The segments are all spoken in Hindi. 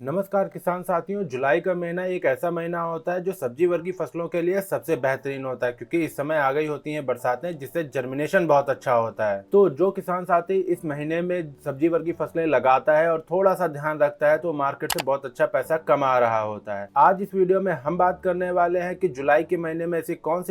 नमस्कार किसान साथियों। जुलाई का महीना एक ऐसा महीना होता है जो सब्जी वर्गीय फसलों के लिए सबसे बेहतरीन होता है, क्योंकि इस समय आ गई होती हैं बरसातें, जिससे जर्मिनेशन बहुत अच्छा होता है। तो जो किसान साथी इस महीने में सब्जी वर्गीय फसलें लगाता है और थोड़ा सा ध्यान रखता है तो मार्केट से बहुत अच्छा पैसा कमा रहा होता है। आज इस वीडियो में हम बात करने वाले हैं कि जुलाई के महीने में ऐसी कौन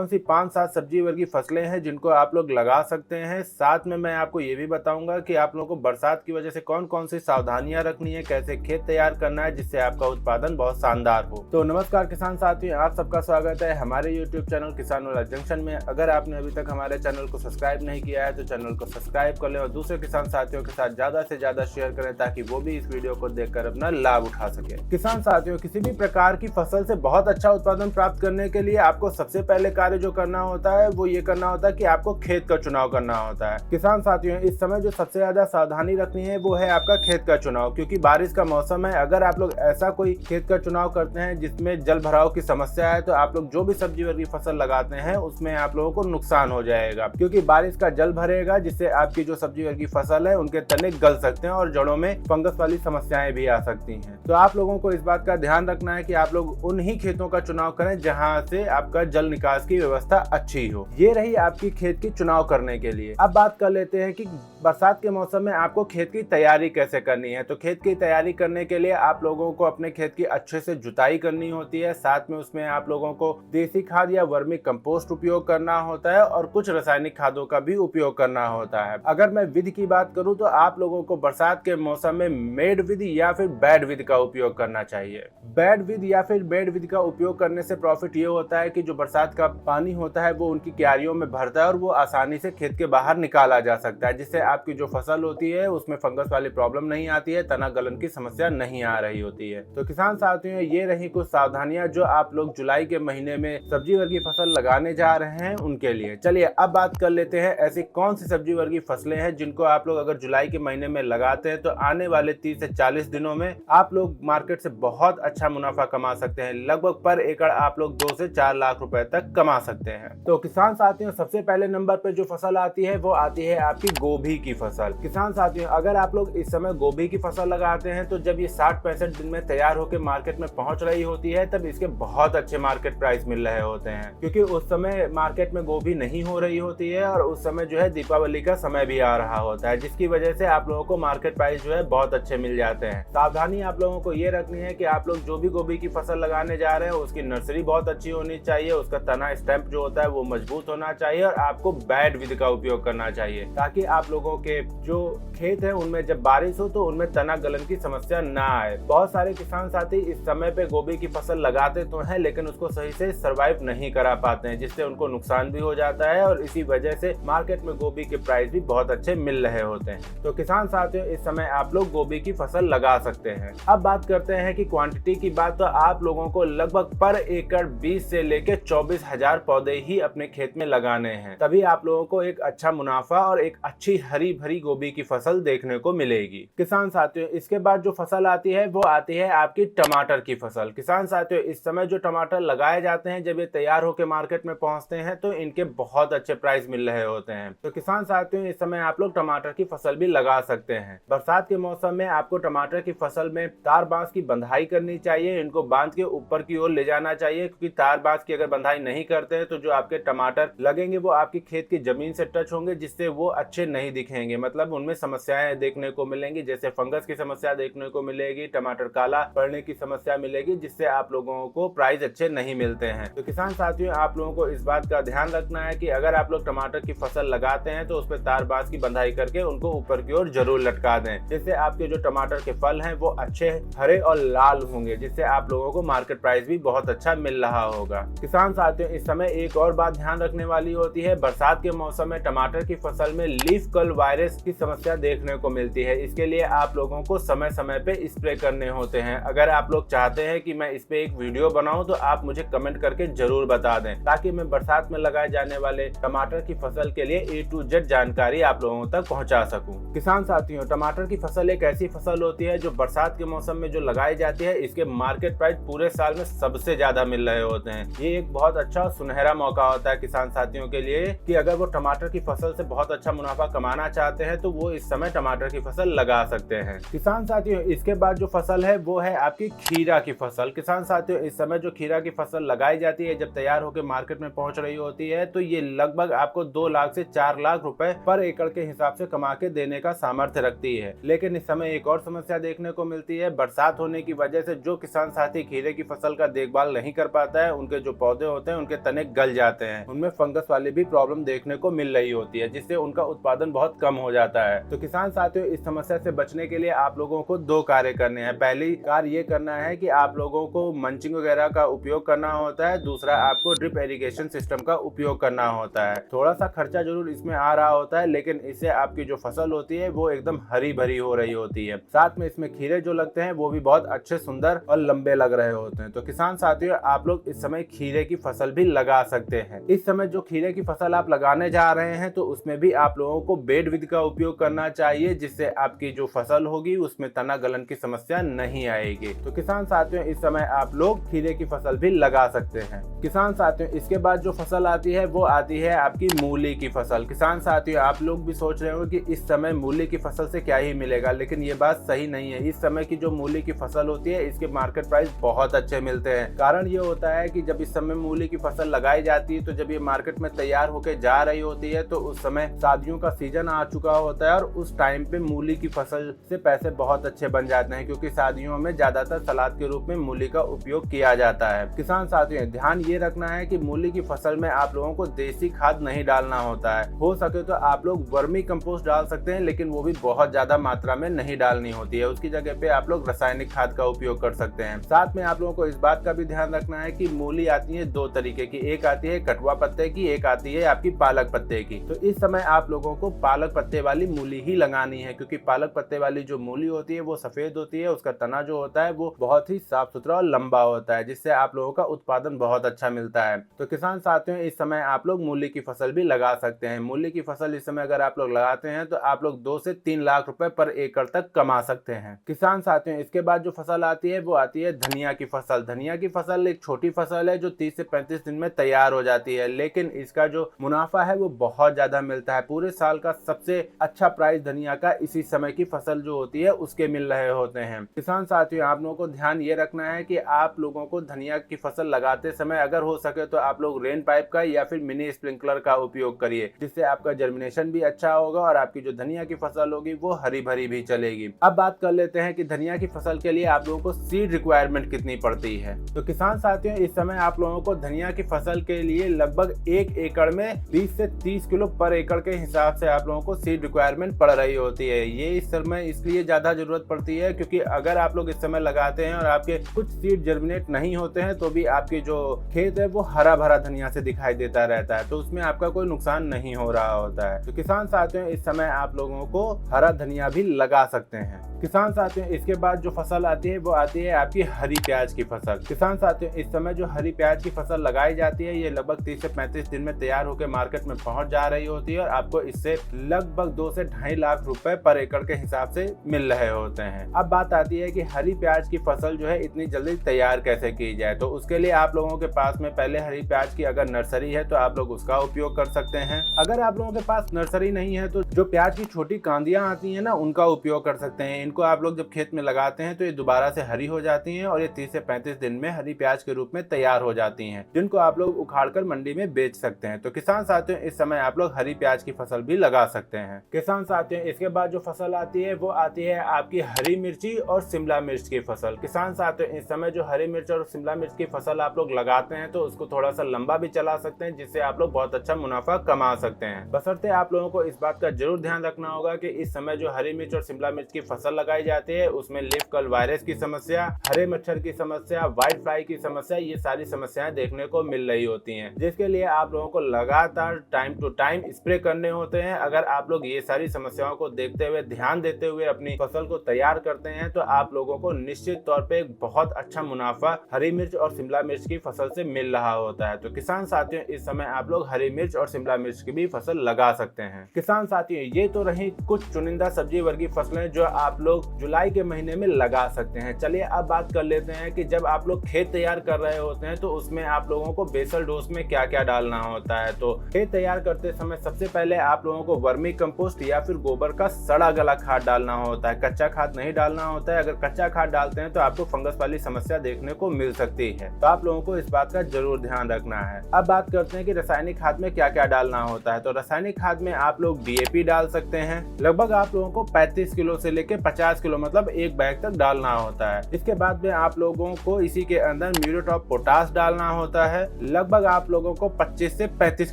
सी 5-7 सब्जी वर्गीय फसलें हैं जिनको आप लोग लगा सकते हैं। साथ में मैं आपको ये भी बताऊंगा कि आप लोगों को बरसात की वजह से कौन कौन सी सावधानियां रखनी है, कैसे खेत तैयार करना है जिससे आपका उत्पादन बहुत शानदार हो। तो नमस्कार किसान साथियों, आप सबका स्वागत है हमारे YouTube चैनल किसान वाला जंक्शन में। अगर आपने अभी तक हमारे चैनल को सब्सक्राइब नहीं किया है तो चैनल को सब्सक्राइब कर लें और दूसरे किसान साथियों के साथ ज्यादा से ज्यादा शेयर करें ताकि वो भी इस वीडियो को देखकर अपना लाभ उठा सके। किसान साथियों, किसी भी प्रकार की फसल से बहुत अच्छा उत्पादन प्राप्त करने के लिए आपको सबसे पहले कार्य जो करना होता है वो ये करना होता है कि आपको खेत का चुनाव करना होता है। किसान साथियों, इस समय जो सबसे ज्यादा सावधानी रखनी है वो है आपका खेत का चुनाव, क्योंकि बारिश का मौसम है। अगर आप लोग ऐसा कोई खेत का चुनाव करते हैं जिसमें जल भराव की समस्या है तो आप लोग जो भी सब्जी वर्गीय फसल लगाते हैं उसमें आप लोगों को नुकसान हो जाएगा, क्योंकि बारिश का जल भरेगा जिससे आपकी जो सब्जी वर्गीय फसल है उनके तने गल सकते हैं और जड़ों में फंगस वाली समस्याएं भी आ सकती हैं। तो आप लोगों को इस बात का ध्यान रखना है कि आप लोग उन्हीं खेतों का चुनाव करें जहां से आपका जल निकास की व्यवस्था अच्छी हो। ये रही आपकी खेत की चुनाव करने के लिए। अब बात कर लेते हैं कि बरसात के मौसम में आपको खेत की तैयारी कैसे करनी है। तो खेत की तैयारी करने के लिए आप लोगों को अपने खेत की अच्छे से जुताई करनी होती है। साथ में उसमें आप लोगों को देसी खाद या वर्मी कंपोस्ट उपयोग करना होता है और कुछ रासायनिक खादों का भी उपयोग करना होता है। अगर मैं विधि की बात करूं तो आप लोगों को बरसात के मौसम में मेड विधि या फिर बेड विधि का उपयोग करना चाहिए। बेड विधि या फिर बेड विधि का उपयोग करने से प्रॉफिट ये होता है कि जो बरसात का पानी होता है वो उनकी क्यारियों में भरता है और वो आसानी से खेत के बाहर निकाला जा सकता है, जिससे आपकी जो फसल होती है उसमें फंगस वाली प्रॉब्लम नहीं आती है, तना गलन की समस्या नहीं आ रही होती है। तो किसान साथियों, ये रही कुछ सावधानियां जो आप लोग जुलाई के महीने में सब्जी वर्गीय फसल लगाने जा रहे हैं उनके लिए। चलिए अब बात कर लेते हैं ऐसी कौन सी सब्जी वर्गीय फसलें हैं जिनको आप लोग अगर जुलाई के महीने में लगाते हैं तो आने वाले 30 से 40 दिनों में आप लोग मार्केट से बहुत अच्छा मुनाफा कमा सकते हैं। लगभग पर एकड़ आप लोग 2 से 4 लाख रुपए तक कमा सकते हैं। तो किसान साथियों, सबसे पहले नंबर पे जो फसल आती है वो आती है आपकी गोभी की फसल। किसान साथियों, अगर आप लोग इस समय गोभी की फसल लगाते हैं तो जब ये 60-65 दिन में तैयार होकर मार्केट में पहुंच रही होती है तब इसके बहुत अच्छे मार्केट प्राइस मिल रहे होते हैं, क्योंकि उस समय मार्केट में गोभी नहीं हो रही होती है और उस समय जो है दीपावली का समय भी आ रहा होता है, जिसकी वजह से आप लोगों को मार्केट प्राइस जो है बहुत अच्छे मिल जाते हैं। सावधानी आप लोगों को ये रखनी है कि आप लोग जो भी गोभी की फसल लगाने जा रहे हैं उसकी नर्सरी बहुत अच्छी होनी चाहिए, उसका तना स्टैम्प जो होता है वो मजबूत होना चाहिए और आपको बेड विधि का उपयोग करना चाहिए, ताकि आप लोगों के जो खेत है उनमें जब बारिश हो तो उनमें तना गलन की समस्या ना आए। बहुत सारे किसान साथी इस समय पे गोभी की फसल लगाते तो हैं लेकिन उसको सही से सरवाइव नहीं करा पाते हैं, जिससे उनको नुकसान भी हो जाता है और इसी वजह से मार्केट में गोभी के प्राइस भी बहुत अच्छे मिल रहे होते हैं। तो किसान साथियों, इस समय आप लोग गोभी की फसल लगा सकते हैं। अब बात करते हैं कि क्वांटिटी की बात, तो आप लोगों को लगभग पर एकड़ 20 से लेकर 24,000 पौधे ही अपने खेत में लगाने हैं, तभी आप लोगों को एक अच्छा मुनाफा और एक अच्छी हरी भरी गोभी की फसल देखने को मिलेगी। किसान साथियों, इसके बाद जो फसल आती है वो आती है आपकी टमाटर की फसल। किसान साथियों, इस समय जो टमाटर लगाए जाते हैं जब ये तैयार होकर मार्केट में पहुंचते हैं तो इनके बहुत अच्छे प्राइस मिल रहे होते हैं। तो किसान साथियों, इस समय आप लोग टमाटर की फसल भी लगा सकते हैं। बरसात के मौसम में आपको टमाटर की फसल में तार बांस की बंधाई करनी चाहिए, इनको बांध के ऊपर की ओर ले जाना चाहिए, क्योंकि तार बांस की अगर बंधाई नहीं करते हैं तो जो आपके टमाटर लगेंगे वो आपकी खेत की जमीन से टच होंगे, जिससे वो अच्छे नहीं दिखेंगे, मतलब उनमें समस्याएं देखने को मिलेंगी, जैसे फंगस की समस्या देखने को मिलेगी, टमाटर काला पड़ने की समस्या मिलेगी, जिससे आप लोगों को प्राइस अच्छे नहीं मिलते हैं। तो किसान साथियों, आप लोगों को इस बात का ध्यान रखना है कि अगर आप लोग टमाटर की फसल लगाते हैं तो उस पर तार बांस की बंधाई करके उनको ऊपर की ओर जरूर लटका दें, जिससे आपके जो टमाटर के फल हैं वो अच्छे हरे और लाल होंगे, जिससे आप लोगों को मार्केट प्राइस भी बहुत अच्छा मिल रहा होगा। किसान साथियों, इस समय एक और बात ध्यान रखने वाली होती है, बरसात के मौसम में टमाटर की फसल में लीफ कर्ल वायरस की समस्या देखने को मिलती है। इसके लिए आप लोगों को समय समय पे स्प्रे करने होते हैं। अगर आप लोग चाहते हैं कि मैं इस पे एक वीडियो बनाऊं तो आप मुझे कमेंट करके जरूर बता दें, ताकि मैं बरसात में लगाए जाने वाले टमाटर की फसल के लिए A to Z जानकारी आप लोगों तक पहुंचा सकूं। किसान साथियों, टमाटर की फसल एक ऐसी फसल होती है जो बरसात के मौसम में जो लगाई जाती है, इसके मार्केट प्राइस पूरे साल में सबसे ज्यादा मिल रहे होते हैं। ये एक बहुत अच्छा सुनहरा मौका होता है किसान साथियों के लिए कि अगर वो टमाटर की फसल से बहुत अच्छा मुनाफा कमाना चाहते हैं तो वो इस समय टमाटर की फसल लगा सकते हैं। किसान साथियों, इसके बाद जो फसल है वो है आपकी खीरा की फसल। किसान साथियों, इस समय जो खीरा की फसल लगाई जाती है, जब तैयार होकर मार्केट में पहुंच रही होती है, तो ये लगभग आपको 2 लाख से 4 लाख रुपए पर एकड़ के हिसाब से कमा के देने का सामर्थ्य रखती है। लेकिन इस समय एक और समस्या देखने को मिलती है। बरसात होने की वजह से जो किसान साथी खीरे की फसल का देखभाल नहीं कर पाता है, उनके जो पौधे होते हैं उनके तने गल जाते हैं, उनमें फंगस वाली भी प्रॉब्लम देखने को मिल रही होती है, जिससे उनका उत्पादन बहुत कम हो जाता है। तो किसान साथियों, इस समस्या से बचने के लिए आप लोगों को 2 कार्य करने हैं। पहली कार्य ये करना है कि आप लोगों को मल्चिंग वगैरह का उपयोग करना होता है। दूसरा, आपको ड्रिप इरिगेशन सिस्टम का उपयोग करना होता है। थोड़ा सा खर्चा जरूर इसमें आ रहा होता है, लेकिन इससे आपकी जो फसल होती है वो एकदम हरी भरी हो रही होती है। साथ में इसमें खीरे जो लगते हैं वो भी बहुत अच्छे, सुंदर और लंबे लग रहे होते हैं। तो किसान साथियों, आप लोग इस समय खीरे की फसल भी लगा सकते हैं। इस समय जो खीरे की फसल आप लगाने जा रहे हैं, तो उसमें भी आप लोगों को बेड विधि का उपयोग करना चाहिए, जिससे आपकी जो फसल होगी उसमें तना गलन की समस्या नहीं आएगी। तो किसान साथियों, इस समय आप लोग खीरे की फसल भी लगा सकते हैं। किसान साथियों, इसके बाद जो फसल आती है वो आती है आपकी मूली की फसल। किसान साथियों, आप लोग भी सोच रहे हो कि इस समय मूली की फसल से क्या ही मिलेगा, लेकिन ये बात सही नहीं है। इस समय की जो मूली की फसल होती है, इसके मार्केट प्राइस बहुत अच्छे मिलते हैं। कारण ये होता है कि जब इस समय मूली की फसल लगाई जाती है, तो जब ये मार्केट में तैयार होकर जा रही होती है, तो उस समय शादियों का सीजन आ चुका होता है, और उस टाइम पे मूली की फसल से पैसे बहुत अच्छे बन जाते हैं, क्योंकि शादियों में ज्यादातर सलाद के रूप में मूली का उपयोग किया जाता है। किसान साथियों, ध्यान ये रखना है कि मूली की फसल में आप लोगों को देसी खाद नहीं डालना होता है। हो सके तो आप लोग वर्मी कंपोस्ट डाल सकते हैं, लेकिन वो भी बहुत ज्यादा मात्रा में नहीं डालनी होती है। उसकी जगह पे आप लोग रासायनिक खाद का उपयोग कर सकते हैं। साथ में आप लोगों को इस बात का भी ध्यान रखना है कि मूली आती है 2 तरीके की, एक आती है कटवा पत्ते की, एक आती है आपकी पालक पत्ते की। तो इस समय आप लोगों को पालक पत्ते वाली मूली ही लगानी है, क्योंकि पालक पत्ते वाली जो मूली होती है वो सफेद होती है, उसका तना जो होता है वो बहुत ही साफ सुथरा और लंबा होता है, जिससे आप लोगों का उत्पादन बहुत अच्छा मिलता है। तो किसान साथियों, इस समय आप लोग मूली की फसल भी लगा सकते हैं। मूली की फसल इस समय अगर आप लोग लगाते हैं, तो आप लोग 2 से 3 लाख रुपए पर एकड़ तक कमा सकते हैं। किसान साथियों, इसके बाद जो फसल आती है वो आती है धनिया की फसल। धनिया की फसल एक छोटी फसल है जो 30 से 35 दिन में तैयार हो जाती है, लेकिन इसका जो मुनाफा है वो बहुत ज्यादा मिलता है। पूरे साल का सबसे अच्छा प्राइस धनिया का इसी समय की फसल जो होती है उसके मिल रहे होते हैं। किसान साथियों, आप लोगों को ध्यान ये रखना है कि आप लोगों को धनिया की फसल लगाते समय अगर हो सके तो आप लोग रेन पाइप का या फिर मिनी स्प्रिंकलर का उपयोग करिए, जिससे आपका जर्मिनेशन भी अच्छा होगा और आपकी जो धनिया की फसल होगी वो हरी भरी भी चलेगी। अब बात कर लेते हैं कि धनिया की फसल के लिए आप लोगों को सीड रिक्वायरमेंट कितनी पड़ती है। तो किसान साथियों, इस समय आप लोगों को धनिया की फसल के लिए लगभग 1 एकड़ में 20 से 30 किलो पर एकड़ के हिसाब से आप लोगों को सीड रिक्वायरमेंट पड़ रही होती है। ये इस समय इसलिए ज्यादा जरूरत पड़ती है क्योंकि अगर आप लोग इस समय लगाते हैं और आपके कुछ सीड जर्मिनेट नहीं होते हैं, तो भी आपकी जो खेत है वो हरा भरा धनिया से दिखाई देता रहता है, तो उसमें आपका कोई नुकसान नहीं हो रहा होता है। तो किसान साथियों, इस समय आप लोगों को हरा धनिया भी लगा सकते हैं। किसान साथियों, इसके बाद जो फसल आती है वो आती है आपकी हरी प्याज की फसल। किसान साथियों, इस समय जो हरी प्याज की फसल लगाई जाती है, ये लगभग 30 से 35 दिन में तैयार होकर मार्केट में पहुंच जा रही होती है, और आपको इससे लगभग 2 से 2.5 लाख रुपए पर एकड़ के हिसाब से मिल रहे होते हैं। अब बात आती है कि हरी प्याज की फसल जो है इतनी जल्दी तैयार कैसे की जाए। तो उसके लिए आप लोगों के पास में पहले हरी प्याज की अगर नर्सरी है तो आप लोग उसका उपयोग कर सकते हैं। अगर आप लोगों के पास नर्सरी नहीं है तो जो प्याज की छोटी कांदियां आती है ना, उनका उपयोग कर सकते हैं। इनको आप लोग जब खेत में लगाते हैं तो ये दोबारा से हरी हो जाती हैं, और ये 30 से 35 दिन में हरी प्याज के रूप में तैयार हो जाती हैं, जिनको आप लोग उखाड़कर मंडी में बेच सकते हैं। तो किसान साथियों, इस समय आप लोग हरी प्याज की फसल भी लगा सकते हैं। किसान साथियों, इसके बाद जो फसल आती है वो आती है आपकी हरी मिर्ची और शिमला मिर्च की फसल। किसान साथियों, इस समय जो हरी मिर्च और शिमला मिर्च की फसल आप लोग लगाते हैं तो उसको थोड़ा सा लंबा भी चला सकते हैं, जिससे आप लोग बहुत अच्छा मुनाफा कमा सकते हैं। बशर्ते आप लोगों को इस बात का जरूर ध्यान रखना होगा कि इस समय जो हरी मिर्च और शिमला मिर्च की फसल लगाई जाती है उसमें लीफ कर्ल वायरस की समस्या, हरे मच्छर की समस्या, व्हाइट फ्लाई की समस्या, ये सारी समस्याएं देखने को मिल रही होती हैं, जिसके लिए आप लोगों को लगातार टाइम टू टाइम स्प्रे करने होते हैं। अगर आप लोग ये सारी समस्याओं को देखते हुए, ध्यान देते हुए अपनी फसल को तैयार करते हैं तो आप लोगों को निश्चित तौर पे एक बहुत अच्छा मुनाफा हरी मिर्च और शिमला मिर्च की फसल से मिल रहा होता है। तो किसान साथियों, इस समय आप लोग हरी मिर्च और शिमला मिर्च की भी फसल लगा सकते हैं। किसान साथियों, ये तो रही कुछ चुनिंदा सब्जी वर्गीय फसलें जो आप लोग जुलाई के महीने में लगा सकते हैं। चलिए अब बात कर लेते हैं कि जब आप लोग खेत तैयार कर रहे होते हैं तो उसमें आप लोगों को बेसल डोज में क्या क्या डालना होता है। तो खेत तैयार करते समय सबसे पहले आप लोगों को वर्मी कंपोस्ट या फिर गोबर का सड़ा गला खाद डालना होता है। कच्चा खाद नहीं डालना होता है। अगर कच्चा खाद डालते हैं तो आपको फंगस वाली समस्या देखने को मिल सकती है, तो आप लोगों को इस बात का जरूर ध्यान रखना है। अब बात करते हैं कि रासायनिक खाद में क्या क्या डालना होता है। तो रासायनिक खाद में आप लोग DAP डाल सकते हैं। लगभग आप लोगों को 35 किलो से लेकर 50 किलो मतलब एक बैग तक डालना होता है। इसके बाद में आप लोगों को इसी के अंदर म्यूरेट ऑफ पोटाश डालना होता है। लगभग आप लोगों को 25 से 35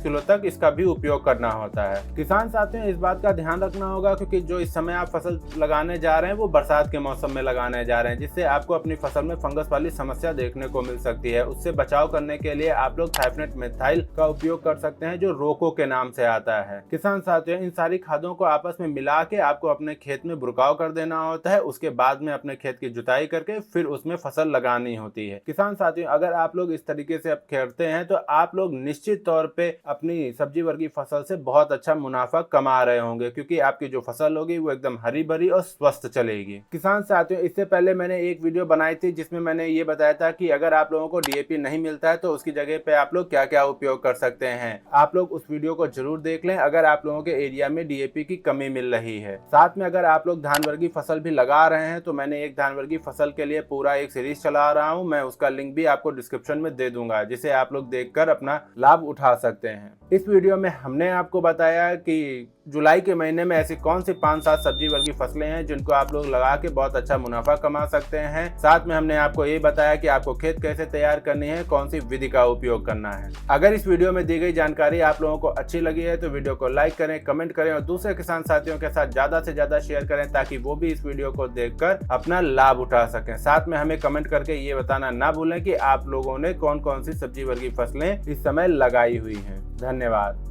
किलो तक इसका भी उपयोग करना होता है। किसान साथियों, इस बात का ध्यान रखना होगा क्योंकि जो इस समय आप फसल लगाने जा रहे हैं वो बरसात के मौसम में लगाने जा रहे हैं, जिससे आपको अपनी फसल में फंगस वाली समस्या देखने को मिल सकती है। उससे बचाव करने के लिए आप लोग थाइफनेट मेथाइल का उपयोग कर सकते हैं, जो रोको के नाम से आता है। किसान साथियों, इन सारी खादों को आपस में मिला के आपको अपने खेत में बुरकाव कर देना होता है। उसके बाद में अपने खेत की जुताई करके फिर उसमें फसल लगानी होती है। किसान साथियों, अगर आप लोग इस तरीके से अब खेलते हैं तो आप लोग निश्चित तौर पे अपनी सब्जी वर्गी फसल से बहुत अच्छा मुनाफा कमा रहे होंगे, क्योंकि आपकी जो फसल होगी वो एकदम हरी भरी और स्वस्थ चलेगी। किसान साथियों, इससे पहले मैंने एक वीडियो बनाई थी जिसमें मैंने ये बताया था कि अगर आप लोगों को DAP नहीं मिलता है तो उसकी जगह पे आप लोग क्या क्या उपयोग कर सकते हैं। आप लोग उस वीडियो को जरूर देख लें अगर आप लोगों के एरिया में DAP की कमी मिल रही है। साथ में अगर आप लोग धान वर्गी फसल भी लगा रहे हैं तो मैंने एक धान वर्गी फसल के लिए पूरा एक सीरीज चला रहा हूं। मैं उसका लिंक भी आपको डिस्क्रिप्शन में दे दूंगा, जिसे आप लोग देखकर अपना लाभ उठा सकते हैं। इस वीडियो में हमने आपको बताया कि जुलाई के महीने में ऐसी कौन सी 5-7 सब्जी वर्गी फसलें हैं जिनको आप लोग लगा के बहुत अच्छा मुनाफा कमा सकते हैं। साथ में हमने आपको ये बताया कि आपको खेत कैसे तैयार करनी है, कौन सी विधि का उपयोग करना है। अगर इस वीडियो में दी गई जानकारी आप लोगों को अच्छी लगी है तो वीडियो को लाइक करें, कमेंट करें और दूसरे किसान साथियों के साथ ज्यादा से ज्यादा शेयर करें, ताकि वो भी इस वीडियो को देखकर अपना लाभ उठा सकें। साथ में हमें कमेंट करके ये बताना ना भूलें कि आप लोगों ने कौन कौन सी सब्जी वर्गी फसलें इस समय लगाई हुई हैं। धन्यवाद।